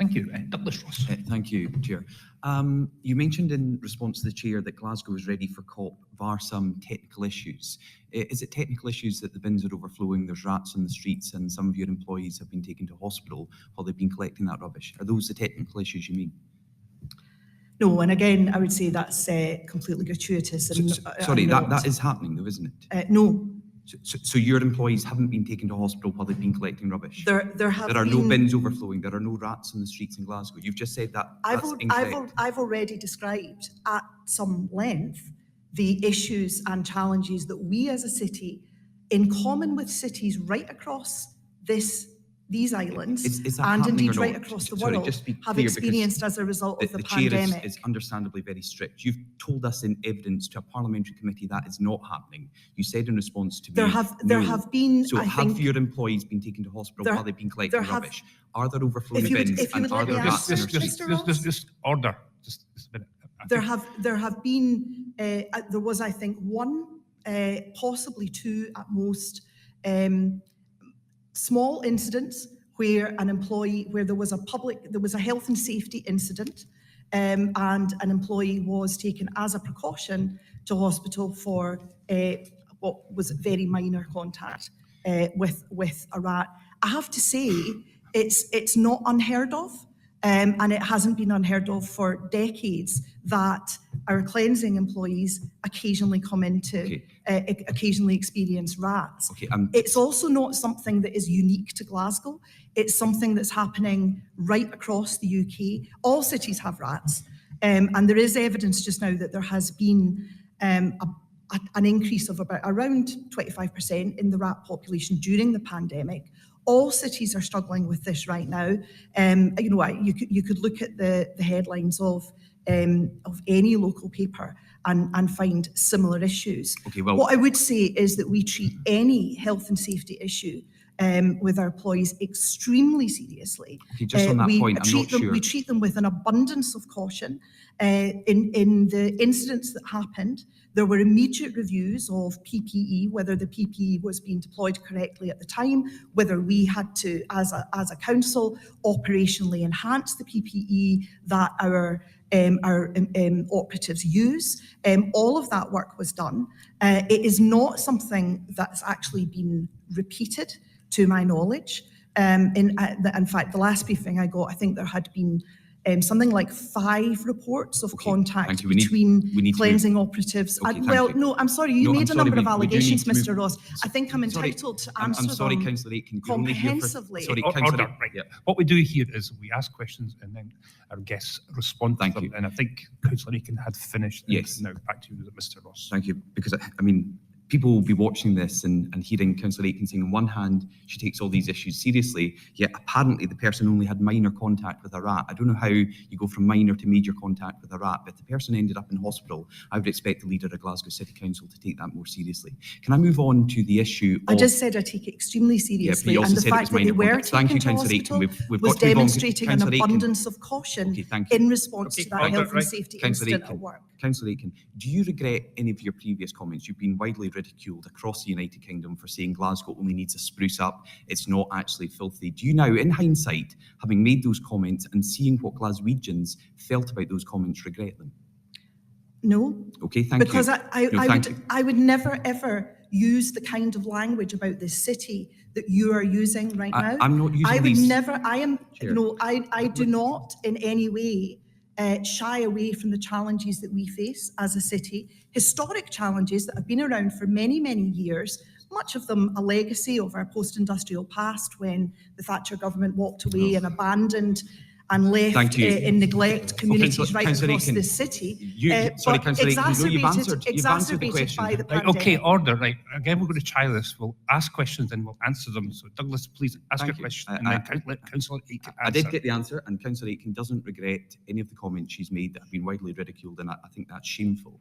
Thank you. Douglas Ross. Thank you, Chair. You mentioned in response to the Chair that Glasgow is ready for COP, bar some technical issues. Is it technical issues that the bins are overflowing, there's rats on the streets, and some of your employees have been taken to hospital while they've been collecting that rubbish? Are those the technical issues you mean? No, and again, I would say that's completely gratuitous. And, sorry, that is happening though, isn't it? No. So your employees haven't been taken to hospital while they've been collecting rubbish? There are no bins overflowing, there are no rats on the streets in Glasgow. You've just said that that's incorrect. I've already described at some length the issues and challenges that we as a city, in common with cities right across these islands, and indeed right across the world, have experienced as a result of the pandemic. The Chair is understandably very strict. You've told us in evidence to a parliamentary committee that is not happening. You said in response to me, there have been. So have your employees been taken to hospital while they've been collecting rubbish? Are there overflowing bins and are there rats? Just order. Just a minute. There have been. There was, I think, one, possibly two at most. Small incidents where there was a health and safety incident, and an employee was taken as a precaution to hospital for what was very minor contact with a rat. I have to say, it's not unheard of, and it hasn't been unheard of for decades that our cleansing employees occasionally come into, occasionally experience rats. It's also not something that is unique to Glasgow. It's something that's happening right across the UK. All cities have rats, and there is evidence just now that there has been an increase of around 25% in the rat population during the pandemic. All cities are struggling with this right now. You could look at the headlines of any local paper and find similar issues. What I would say is that we treat any health and safety issue with our employees extremely seriously. Just on that point, I'm not sure. We treat them with an abundance of caution. In the incidents that happened, there were immediate reviews of PPE, whether the PPE was being deployed correctly at the time, whether we had to, as a council, operationally enhance the PPE that our operatives use. All of that work was done. It is not something that's actually been repeated, to my knowledge. In fact, the last briefing I got, I think there had been something like 5 reports of contact between cleansing operatives. No, I'm sorry, you made a number of allegations, Mr. Ross. I think I'm entitled to answer them Councillor Aitken, comprehensively. Order. Right. Yeah. What we do here is we ask questions and then our guests respond to them. And I think Councillor Aitken had finished. Yes. Now back to you, Mr. Ross. Thank you. Because, I mean, people will be watching this and hearing Councillor Aitken saying on one hand she takes all these issues seriously, yet apparently the person only had minor contact with a rat. I don't know how you go from minor to major contact with a rat, but if the person ended up in hospital, I would expect the leader of Glasgow City Council to take that more seriously. Can I move on to the issue of... I just said I take it extremely seriously, and the fact that they were taken to hospital was demonstrating an abundance of caution in response to that health and safety incident at work. Councillor Aitken, do you regret any of your previous comments? You've been widely ridiculed across the United Kingdom for saying Glasgow only needs a spruce up. It's not actually filthy. Do you now, in hindsight, having made those comments and seeing what Glaswegians felt about those comments, regret them? No. Okay, thank you. Because I would never, ever use the kind of language about this city that you are using right now. I'm not using I do not in any way shy away from the challenges that we face as a city, historic challenges that have been around for many, many years, much of them a legacy of our post-industrial past when the Thatcher government walked away and abandoned and left in neglect communities right across this city. Exacerbated by the pandemic. Okay, order. Right. Again, we're going to try this. We'll ask questions and we'll answer them. So, Douglas, please ask your question. And then let Councillor Aitken answer. I did get the answer, and Councillor Aitken doesn't regret any of the comments she's made that have been widely ridiculed, and I think that's shameful.